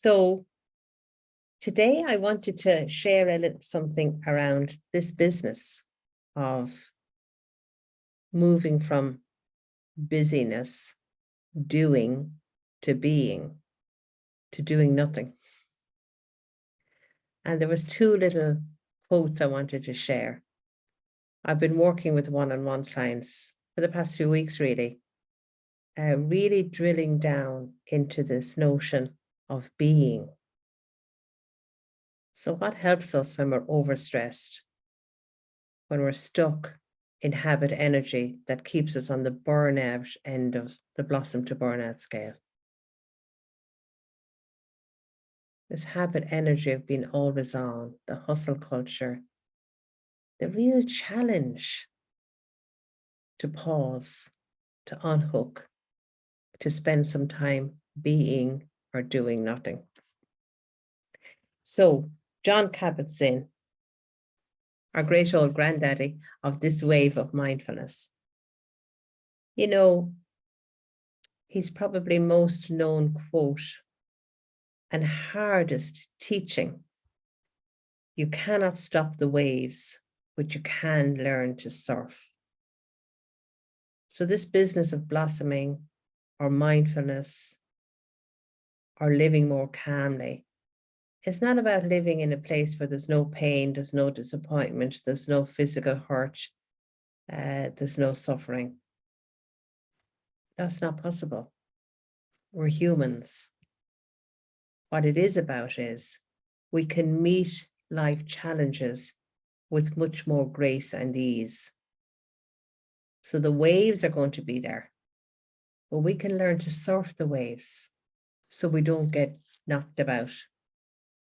So today I wanted to share a little something around this business of moving from busyness, doing, to being, to doing nothing. And there was two little quotes I wanted to share. I've been working with one-on-one clients for the past few weeks, really drilling down into this notion of being. So what helps us when we're overstressed, when we're stuck in habit energy that keeps us on the burnout end of the blossom to burnout scale? This habit energy of being always on, the hustle culture, the real challenge to pause, to unhook, to spend some time being or doing nothing. So Jon Kabat-Zinn, our great old granddaddy of this wave of mindfulness, you know, his probably most known quote and hardest teaching: you cannot stop the waves, but you can learn to surf. So this business of blossoming or mindfulness or living more calmly, it's not about living in a place where there's no pain, there's no disappointment, there's no physical hurt, there's no suffering. That's not possible. We're humans. What it is about is we can meet life challenges with much more grace and ease. So the waves are going to be there, but we can learn to surf the waves so we don't get knocked about.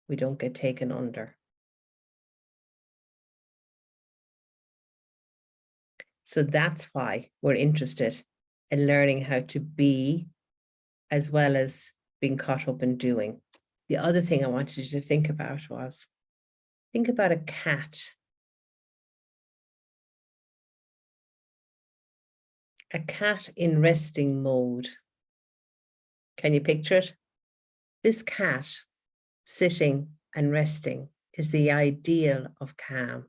We don't get taken under. So that's why we're interested in learning how to be as well as being caught up in doing. The other thing I wanted you to think about was, think about a cat. A cat in resting mode. Can you picture it? This cat sitting and resting is the ideal of calm.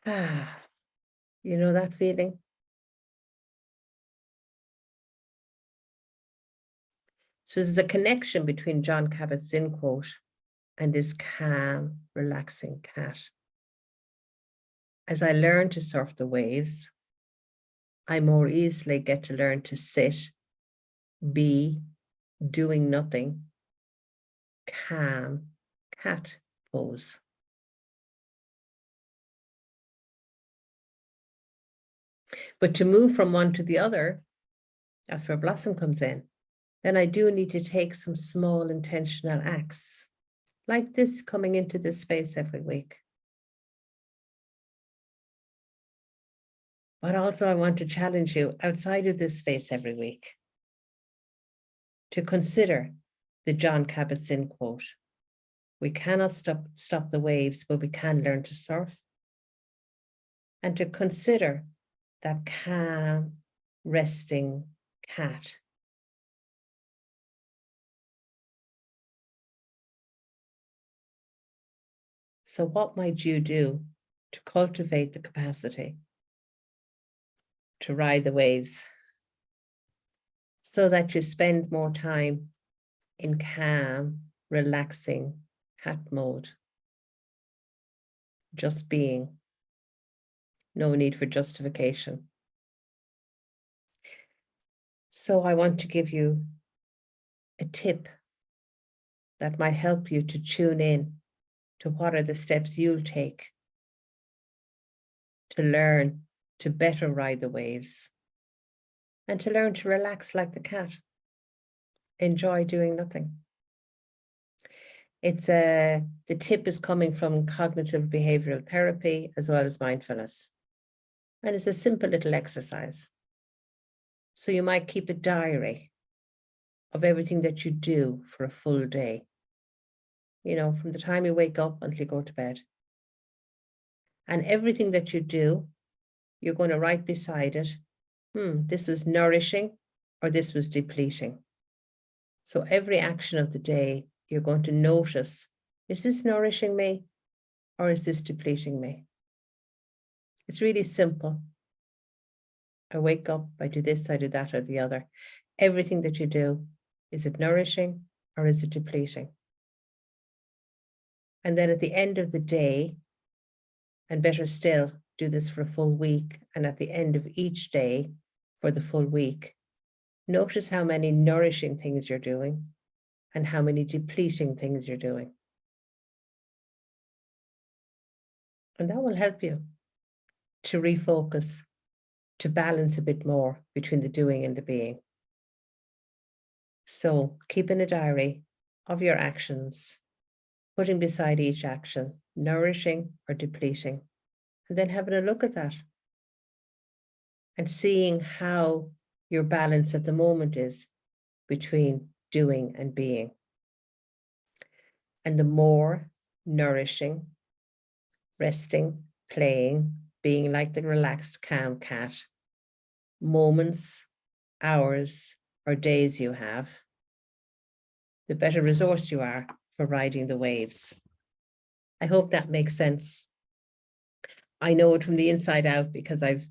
You know that feeling? So there's a connection between Jon Kabat-Zinn quote and this calm, relaxing cat. As I learn to surf the waves, I more easily get to learn to sit, be, doing nothing, calm, cat pose. But to move from one to the other, that's where Blossom comes in. Then I do need to take some small intentional acts, like this, coming into this space every week. But also I want to challenge you outside of this space every week to consider the Jon Kabat-Zinn quote. We cannot stop the waves, but we can learn to surf. And to consider that calm, resting cat. So what might you do to cultivate the capacity to ride the waves so that you spend more time in calm, relaxing cat mode? Just being. No need for justification. So I want to give you a tip that might help you to tune in to what are the steps you'll take to learn to better ride the waves and to learn to relax like the cat. Enjoy doing nothing. The tip is coming from cognitive behavioral therapy as well as mindfulness. And it's a simple little exercise. So you might keep a diary of everything that you do for a full day. You know, from the time you wake up until you go to bed. And everything that you do, you're going to write beside it, this was nourishing or this was depleting. So every action of the day, you're going to notice, is this nourishing me or is this depleting me? It's really simple. I wake up, I do this, I do that, or the other. Everything that you do, is it nourishing or is it depleting? And then at the end of the day, and better still, do this for a full week. And at the end of each day for the full week, notice how many nourishing things you're doing and how many depleting things you're doing. And that will help you to refocus, to balance a bit more between the doing and the being. So keeping a diary of your actions, putting beside each action, nourishing or depleting, and then having a look at that and seeing how your balance at the moment is between doing and being. And the more nourishing, resting, playing, being like the relaxed, calm cat, moments, hours, or days you have, the better resource you are for riding the waves. I hope that makes sense. I know it from the inside out because I've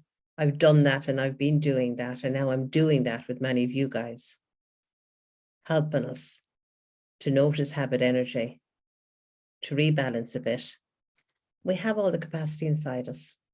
done that and I've been doing that, and now I'm doing that with many of you guys, helping us to notice habit energy, to rebalance a bit. We have all the capacity inside us.